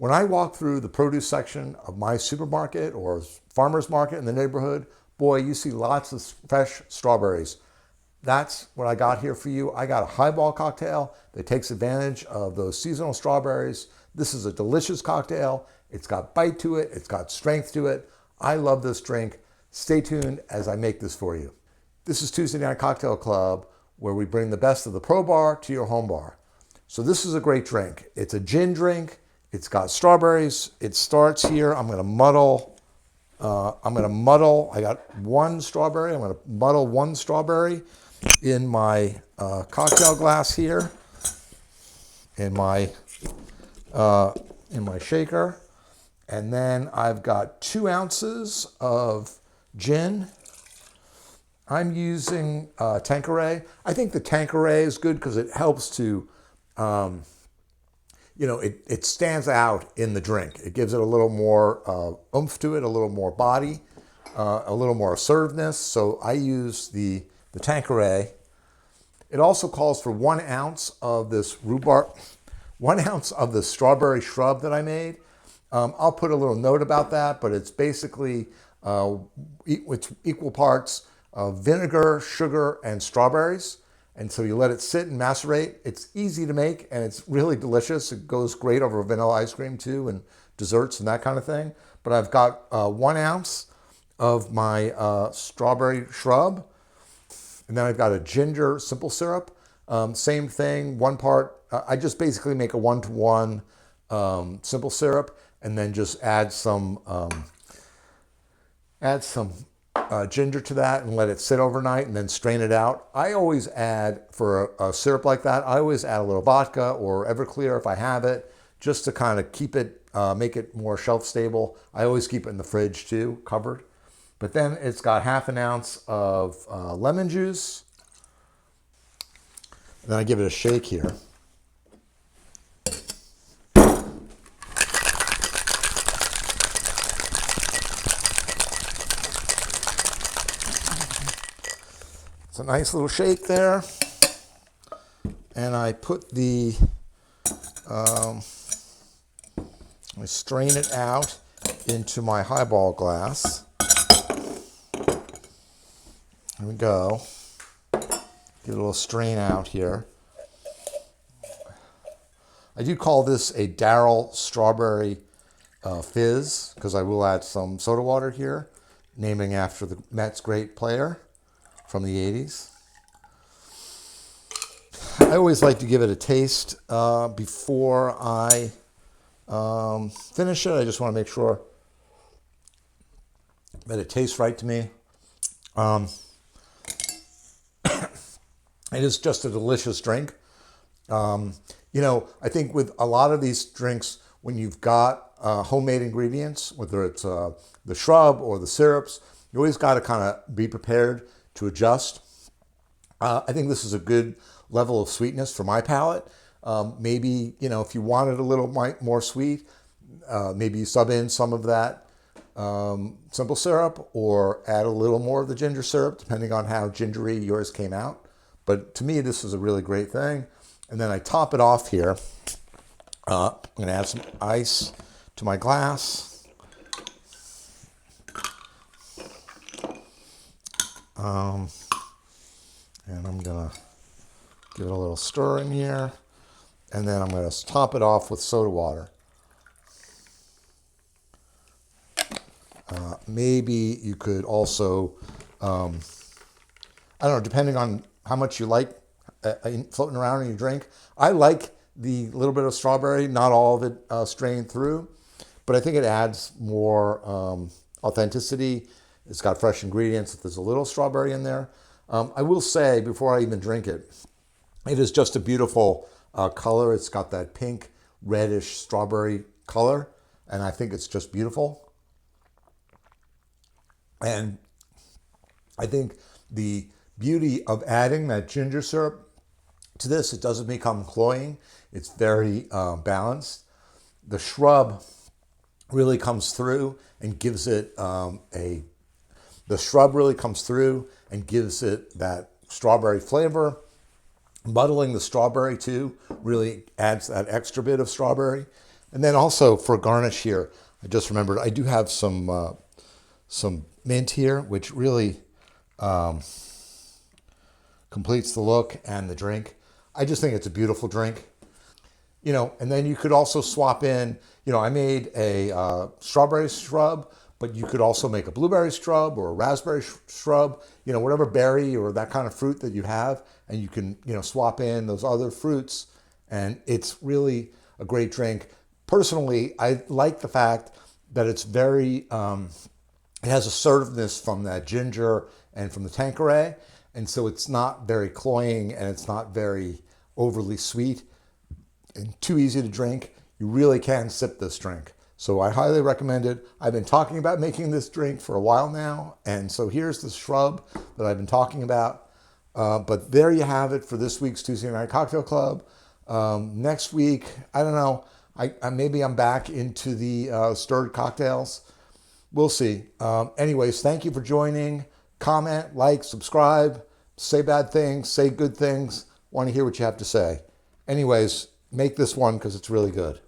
When I walk through the produce section of my supermarket or farmer's market in the neighborhood, boy, you see lots of fresh strawberries. That's what I got here for you. I got a highball cocktail that takes advantage of those seasonal strawberries. This is a delicious cocktail. It's got bite to it. It's got strength to it. I love this drink. Stay tuned as I make this for you. This is Tuesday Night Cocktail Club, where we bring the best of the pro bar to your home bar. So this is a great drink. It's a gin drink. It's got strawberries. It starts here. I'm going to muddle. I got one strawberry. I'm going to muddle one strawberry in my cocktail glass here, in my shaker. And then I've got 2 ounces of gin. I'm using Tanqueray. I think the Tanqueray is good because it helps to, it stands out in the drink. It gives it a little more oomph to it, a little more body, a little more assertiveness. So I use the Tanqueray. It also calls for 1 ounce of this rhubarb, 1 ounce of the Strawberry Shrub that I made. I'll put a little note about that, but it's basically it's equal parts of vinegar, sugar, and strawberries. And so you let it sit and macerate. It's easy to make, and it's really delicious. It goes great over vanilla ice cream too, and desserts and that kind of thing. But I've got 1 ounce of my Strawberry Shrub, and then I've got a ginger simple syrup. Same thing, 1 part. I just basically make a 1-to-1 simple syrup, and then just add some ginger to that and let it sit overnight and then strain it out. I always add, for a syrup like that, I always add a little vodka or Everclear if I have it, just to kind of keep it, make it more shelf stable. I always keep it in the fridge too, covered. But then it's got 1/2 ounce of lemon juice. And then I give it a shake here. It's a nice little shake there. And I put I strain it out into my highball glass. Here we go. Get a little strain out here. I do call this a Darryl Strawberry Fizz, because I will add some soda water here, naming after the Mets great player from the 80s. I always like to give it a taste before I finish it. I just want to make sure that it tastes right to me. It is just a delicious drink. I think with a lot of these drinks, when you've got homemade ingredients, whether it's the shrub or the syrups, you always got to kind of be prepared to adjust. I think this is a good level of sweetness for my palate. Maybe, if you wanted a little more sweet, maybe you sub in some of that simple syrup or add a little more of the ginger syrup, depending on how gingery yours came out. But to me, this is a really great thing. And then I top it off here. I'm going to add some ice to my glass. And I'm going to give it a little stir in here. And then I'm going to top it off with soda water. Maybe you could also, I don't know, depending on how much you like floating around in your drink. I like the little bit of strawberry, not all of it strained through, but I think it adds more authenticity. It's got fresh ingredients. If there's a little strawberry in there. I will say, before I even drink it, it is just a beautiful color. It's got that pink, reddish strawberry color, and I think it's just beautiful. And I think the beauty of adding that ginger syrup to this, it doesn't become cloying. It's very balanced. The shrub really comes through and gives it the shrub really comes through and gives it that strawberry flavor. Muddling the strawberry too really adds that extra bit of strawberry. And then also for garnish here, I just remembered I do have some mint here, which really completes the look and the drink. I just think it's a beautiful drink. You know, and then you could also swap in, you know, I made a strawberry shrub, but you could also make a blueberry shrub or a raspberry shrub, you know, whatever berry or that kind of fruit that you have, and you can, you know, swap in those other fruits, and it's really a great drink. Personally, I like the fact that it's very, it has assertiveness from that ginger and from the Tanqueray, and so it's not very cloying and it's not very overly sweet and too easy to drink. You really can sip this drink. So I highly recommend it. I've been talking about making this drink for a while now, and so here's the shrub that I've been talking about. But there you have it for this week's Tuesday Night Cocktail Club. Next week, I don't know, maybe I'm back into the stirred cocktails. We'll see. Anyways, thank you for joining. Comment, like, subscribe, say bad things, say good things. Want to hear what you have to say. Anyways, make this one because it's really good.